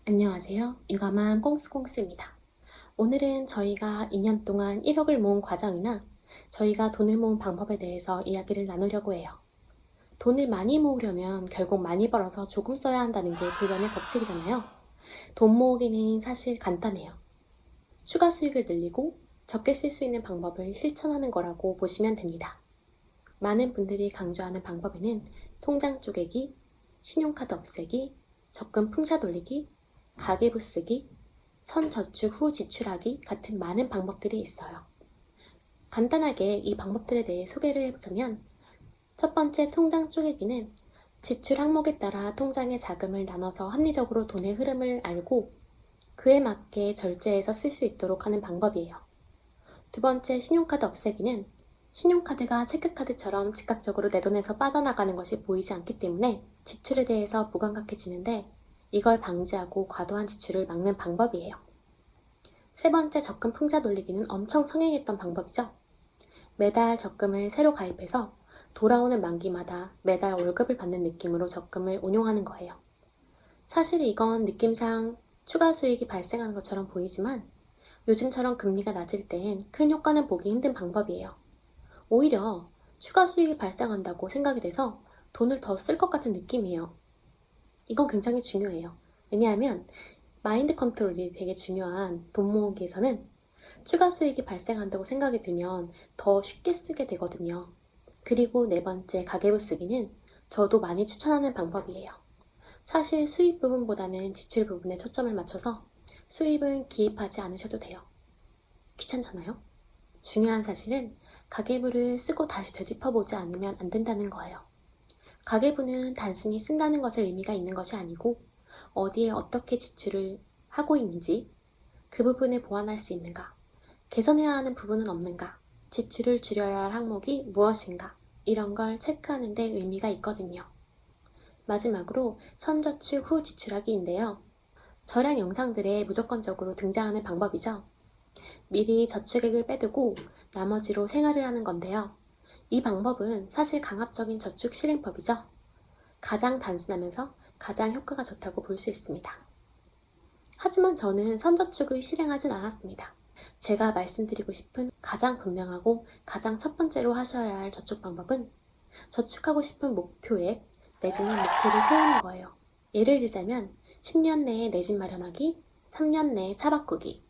안녕하세요. 육아맘 꽁스꽁스입니다. 오늘은 저희가 2년 동안 1억을 모은 과정이나 저희가 돈을 모은 방법에 대해서 이야기를 나누려고 해요. 돈을 많이 모으려면 결국 많이 벌어서 조금 써야 한다는 게 불변의 법칙이잖아요. 돈 모으기는 사실 간단해요. 추가 수익을 늘리고 적게 쓸 수 있는 방법을 실천하는 거라고 보시면 됩니다. 많은 분들이 강조하는 방법에는 통장 쪼개기, 신용카드 없애기, 적금 풍차 돌리기, 가계부 쓰기, 선저축 후 지출하기 같은 많은 방법들이 있어요. 간단하게 이 방법들에 대해 소개를 해보자면 첫 번째 통장 쪼개기는 지출 항목에 따라 통장의 자금을 나눠서 합리적으로 돈의 흐름을 알고 그에 맞게 절제해서 쓸 수 있도록 하는 방법이에요. 두 번째 신용카드 없애기는 신용카드가 체크카드처럼 즉각적으로 내 돈에서 빠져나가는 것이 보이지 않기 때문에 지출에 대해서 무감각해지는데 이걸 방지하고 과도한 지출을 막는 방법이에요. 세 번째 적금 풍자 돌리기는 엄청 성행했던 방법이죠. 매달 적금을 새로 가입해서 돌아오는 만기마다 매달 월급을 받는 느낌으로 적금을 운용하는 거예요. 사실 이건 느낌상 추가 수익이 발생하는 것처럼 보이지만 요즘처럼 금리가 낮을 땐 큰 효과는 보기 힘든 방법이에요. 오히려 추가 수익이 발생한다고 생각이 돼서 돈을 더 쓸 것 같은 느낌이에요. 이건 굉장히 중요해요. 왜냐하면 마인드 컨트롤이 되게 중요한 돈 모으기에서는 추가 수익이 발생한다고 생각이 들면 더 쉽게 쓰게 되거든요. 그리고 네 번째 가계부 쓰기는 저도 많이 추천하는 방법이에요. 사실 수입 부분보다는 지출 부분에 초점을 맞춰서 수입은 기입하지 않으셔도 돼요. 귀찮잖아요? 중요한 사실은 가계부를 쓰고 다시 되짚어보지 않으면 안 된다는 거예요. 가계부는 단순히 쓴다는 것에 의미가 있는 것이 아니고 어디에 어떻게 지출을 하고 있는지, 그 부분을 보완할 수 있는가, 개선해야 하는 부분은 없는가, 지출을 줄여야 할 항목이 무엇인가, 이런 걸 체크하는 데 의미가 있거든요. 마지막으로 선저축 후 지출하기인데요. 저량 영상들에 무조건적으로 등장하는 방법이죠. 미리 저축액을 빼두고 나머지로 생활을 하는 건데요. 이 방법은 사실 강압적인 저축 실행법이죠. 가장 단순하면서 가장 효과가 좋다고 볼 수 있습니다. 하지만 저는 선저축을 실행하진 않았습니다. 제가 말씀드리고 싶은 가장 분명하고 가장 첫 번째로 하셔야 할 저축 방법은 저축하고 싶은 목표액 내지는 목표를 세우는 거예요. 예를 들자면 10년 내에 내 집 마련하기, 3년 내에 차 바꾸기,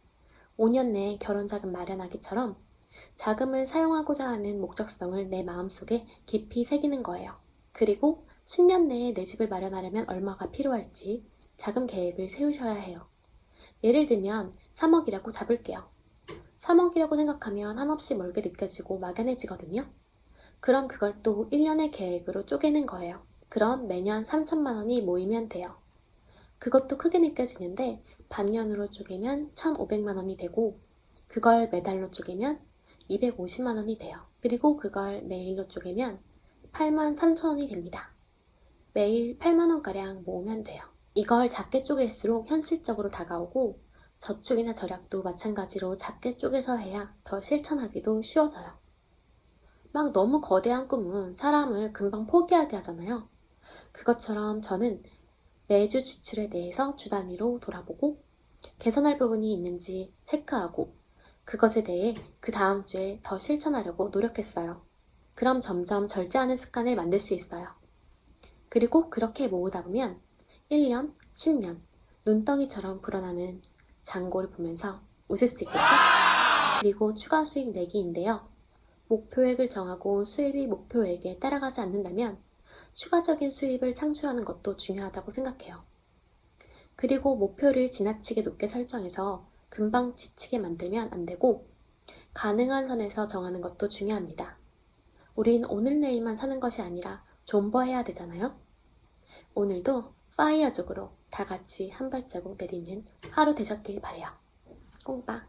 5년 내에 결혼 자금 마련하기처럼 자금을 사용하고자 하는 목적성을 내 마음속에 깊이 새기는 거예요. 그리고 10년 내에 내 집을 마련하려면 얼마가 필요할지 자금 계획을 세우셔야 해요. 예를 들면 3억이라고 잡을게요. 3억이라고 생각하면 한없이 멀게 느껴지고 막연해지거든요. 그럼 그걸 또 1년의 계획으로 쪼개는 거예요. 그럼 매년 3천만 원이 모이면 돼요. 그것도 크게 느껴지는데 반년으로 쪼개면 1,500만 원이 되고 그걸 매달로 쪼개면 250만 원이 돼요. 그리고 그걸 매일로 쪼개면 8만 3천 원이 됩니다. 매일 8만 원가량 모으면 돼요. 이걸 작게 쪼갤수록 현실적으로 다가오고 저축이나 절약도 마찬가지로 작게 쪼개서 해야 더 실천하기도 쉬워져요. 막 너무 거대한 꿈은 사람을 금방 포기하게 하잖아요. 그것처럼 저는 매주 지출에 대해서 주 단위로 돌아보고 개선할 부분이 있는지 체크하고 그것에 대해 그 다음 주에 더 실천하려고 노력했어요. 그럼 점점 절제하는 습관을 만들 수 있어요. 그리고 그렇게 모으다 보면 1년, 10년, 눈덩이처럼 불어나는 잔고를 보면서 웃을 수 있겠죠? 그리고 추가 수익 내기인데요. 목표액을 정하고 수입이 목표액에 따라가지 않는다면 추가적인 수입을 창출하는 것도 중요하다고 생각해요. 그리고 목표를 지나치게 높게 설정해서 금방 지치게 만들면 안 되고 가능한 선에서 정하는 것도 중요합니다. 우린 오늘 내일만 사는 것이 아니라 존버해야 되잖아요. 오늘도 파이어족으로 다 같이 한 발자국 내딛는 하루 되셨길 바래요. 꽁빠.